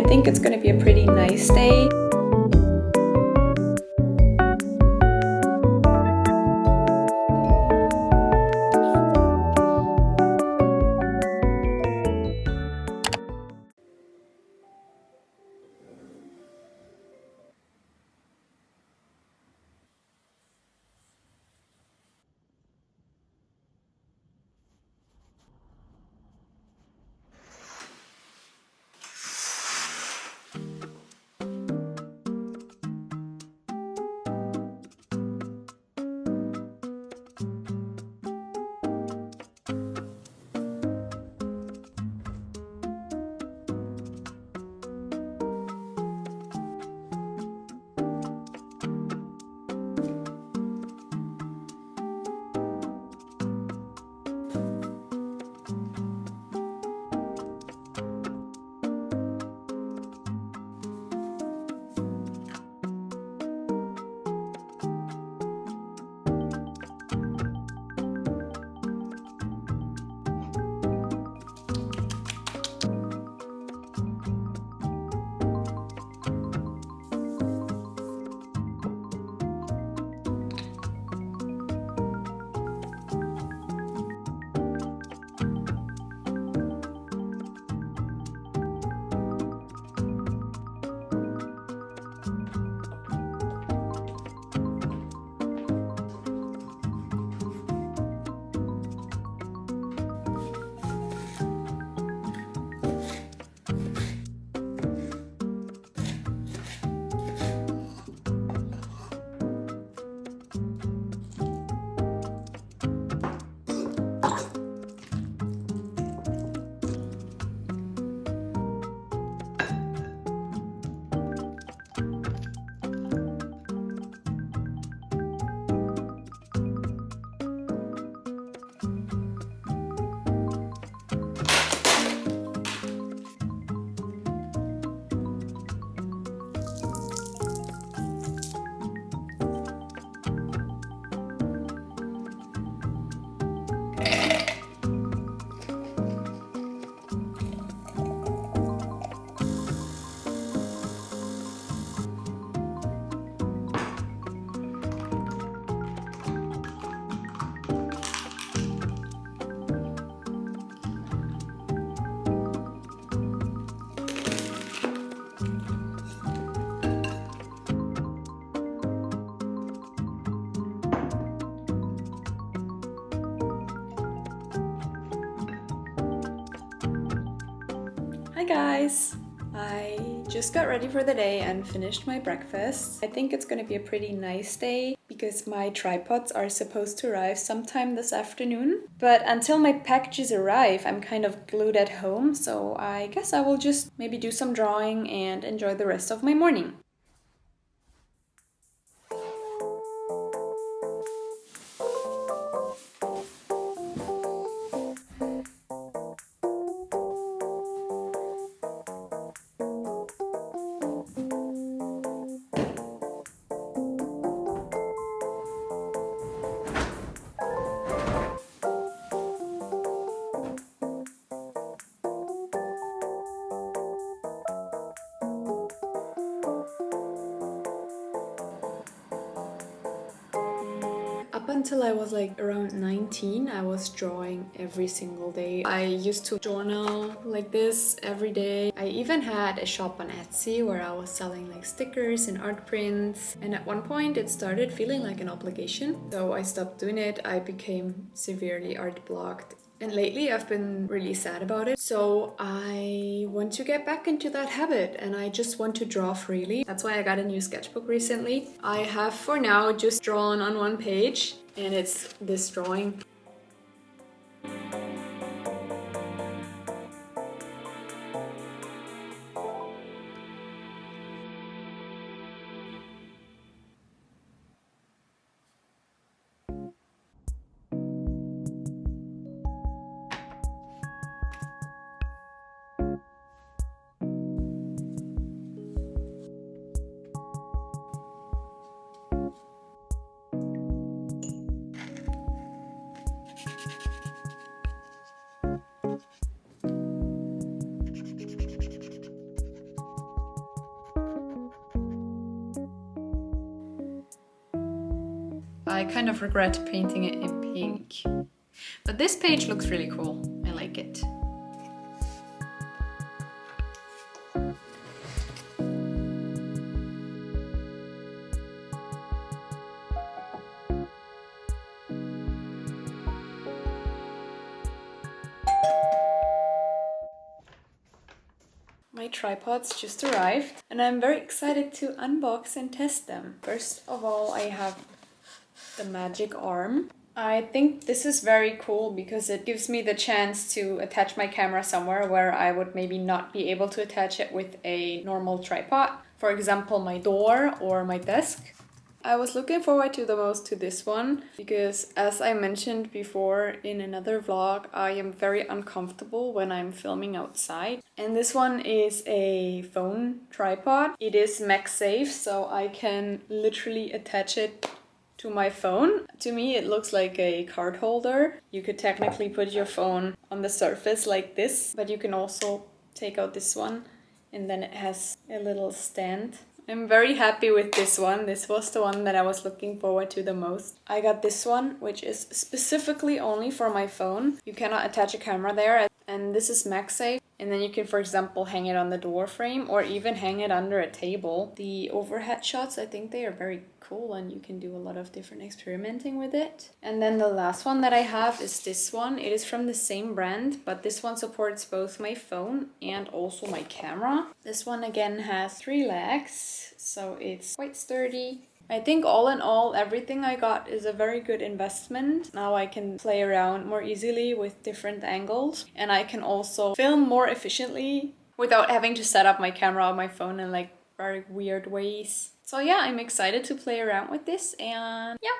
think it's gonna be a pretty nice day. Hi guys! I just got ready for the day and finished my breakfast. I think it's gonna be a pretty nice day because my tripods are supposed to arrive sometime this afternoon. But until my packages arrive, I'm kind of glued at home, so I guess I will just maybe do some drawing and enjoy the rest of my morning. Up until I was like around 19, I was drawing every single day. I used to journal like this every day. I even had a shop on Etsy where I was selling like stickers and art prints. And at one point it started feeling like an obligation. So I stopped doing it. I became severely art blocked. And lately I've been really sad about it. So I want to get back into that habit and I just want to draw freely. That's why I got a new sketchbook recently. I have for now just drawn on one page and it's this drawing. I kind of regret painting it in pink. But this page looks really cool. I like it. My tripods just arrived and I'm very excited to unbox and test them. First of all, I have the magic arm. I think this is very cool because it gives me the chance to attach my camera somewhere where I would maybe not be able to attach it with a normal tripod. For example, my door or my desk. I was looking forward to the most to this one because, as I mentioned before in another vlog, I am very uncomfortable when I'm filming outside. And this one is a phone tripod. It is MagSafe, so I can literally attach it to my phone. To me, it looks like a card holder. You could technically put your phone on the surface like this, but you can also take out this one and then it has a little stand. I'm very happy with this one. This was the one that I was looking forward to the most. I got this one, which is specifically only for my phone. You cannot attach a camera there, and this is MagSafe. And then you can, for example, hang it on the door frame or even hang it under a table. The overhead shots, I think they are very cool and you can do a lot of different experimenting with it. And then the last one that I have is this one. It is from the same brand, but this one supports both my phone and also my camera. This one again has 3 legs, so it's quite sturdy. I think all in all, everything I got is a very good investment. Now I can play around more easily with different angles and I can also film more efficiently without having to set up my camera on my phone in like very weird ways. So yeah, I'm excited to play around with this and yeah.